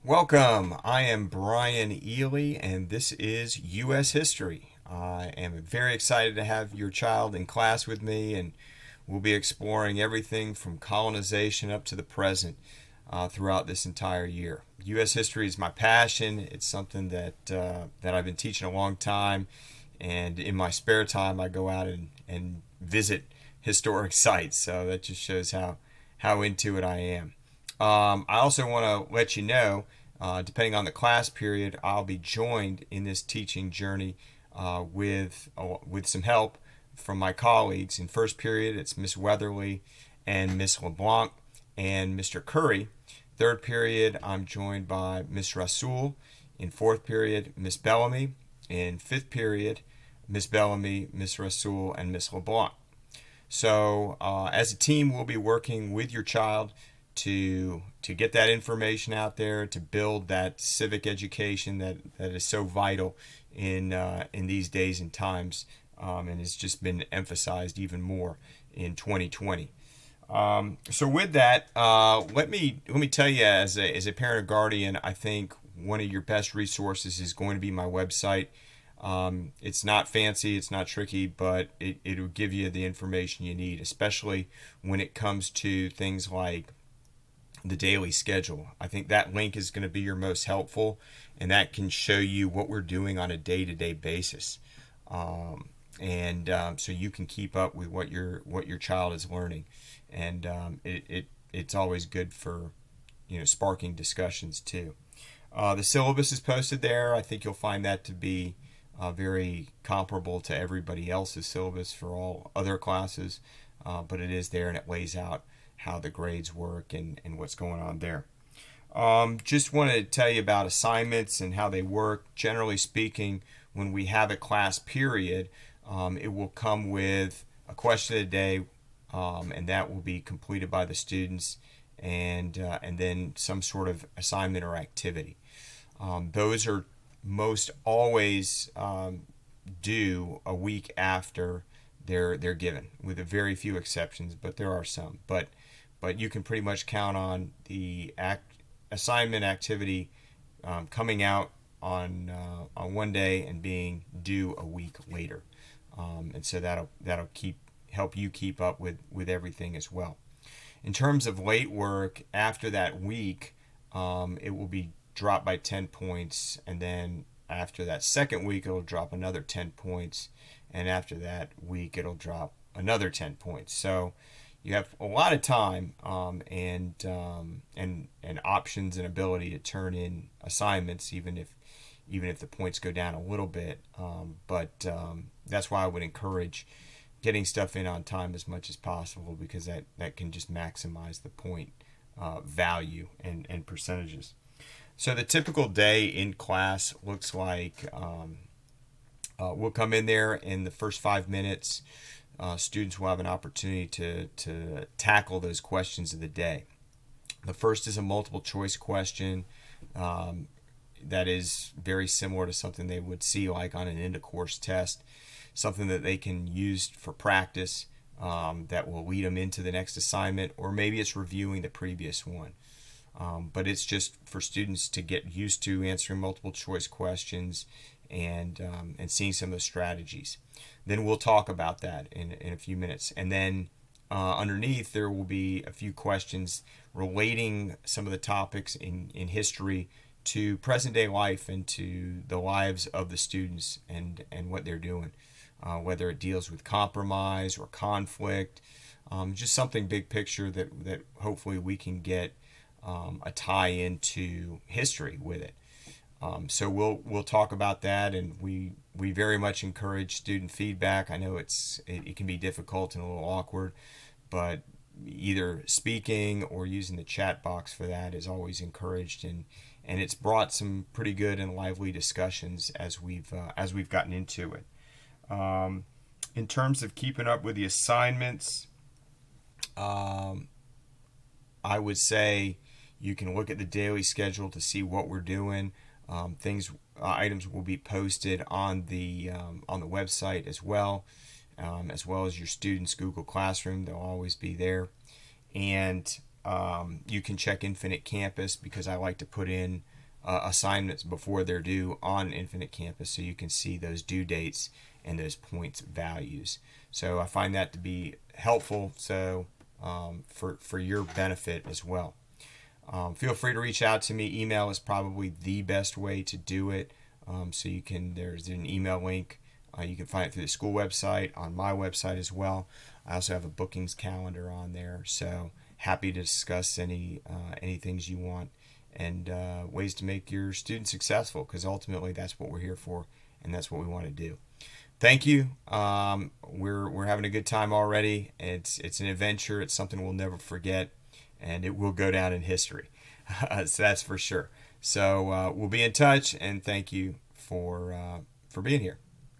Welcome. I am Brian Ely, and this is U.S. History. I am very excited to have your child in class with me, and we'll be exploring everything from colonization up to the present throughout this entire year. U.S. history is my passion. It's something that I've been teaching a long time, and in my spare time, I go out and visit historic sites. So that just shows how into it I am. I also want to let you know, depending on the class period, I'll be joined in this teaching journey with some help from my colleagues. In first period, it's Miss Weatherly and Miss LeBlanc and Mr. Curry. Third period, I'm joined by Miss Rasoul. In fourth period, Miss Bellamy. In fifth period, Miss Bellamy, Miss Rasoul, and Miss LeBlanc. So, as a team, we'll be working with your child to get that information out there, to build that civic education that is so vital in these days and times, and has just been emphasized even more in 2020. So with that, let me tell you, as a parent or guardian, I think one of your best resources is going to be my website. It's not fancy, it's not tricky, but it'll give you the information you need, especially when it comes to things like the daily schedule. I think that link is going to be your most helpful, and that can show you what we're doing on a day-to-day basis, and so you can keep up with what your child is learning, and it's always good for sparking discussions too. The syllabus is posted there. I think you'll find that to be very comparable to everybody else's syllabus for all other classes, but it is there and it lays out how the grades work and what's going on there. Just wanted to tell you about assignments and how they work. Generally speaking, when we have a class period, it will come with a question of the day, and that will be completed by the students, and then some sort of assignment or activity. Those are most always due a week after they're given, with a very few exceptions, but there are some. But you can pretty much count on the assignment activity coming out on one day and being due a week later, and so that'll help you keep up with everything as well. In terms of late work, after that week, it will be dropped by 10 points, and then after that second week, it'll drop another 10 points, and after that week, it'll drop another 10 points. So you have a lot of time and options and ability to turn in assignments, even if the points go down a little bit. But that's why I would encourage getting stuff in on time as much as possible, because that can just maximize the point value and percentages. So the typical day in class looks like we'll come in there in the first 5 minutes. Students will have an opportunity to tackle those questions of the day. The first is a multiple choice question that is very similar to something they would see like on an end of course test, something that they can use for practice, that will lead them into the next assignment, or maybe it's reviewing the previous one. But it's just for students to get used to answering multiple choice questions and seeing some of the strategies. Then we'll talk about that in a few minutes. And then underneath there will be a few questions relating some of the topics in history to present day life and to the lives of the students and what they're doing, whether it deals with compromise or conflict, just something big picture that hopefully we can get a tie into history with it. So we'll talk about that, and we very much encourage student feedback. I know it can be difficult and a little awkward, but either speaking or using the chat box for that is always encouraged, and it's brought some pretty good and lively discussions as we've gotten into it. In terms of keeping up with the assignments, I would say you can look at the daily schedule to see what we're doing. Items will be posted on the website as well as your students' Google Classroom. They'll always be there, and you can check Infinite Campus, because I like to put in assignments before they're due on Infinite Campus, so you can see those due dates and those points values. So I find that to be helpful, so for your benefit as well. Feel free to reach out to me. Email is probably the best way to do it. So you can, there's an email link. You can find it through the school website, on my website as well. I also have a bookings calendar on there. So happy to discuss any things you want, and ways to make your students successful, because ultimately that's what we're here for, and that's what we want to do. Thank you. We're having a good time already. It's an adventure. It's something we'll never forget, and it will go down in history. So that's for sure. So we'll be in touch, and thank you for being here.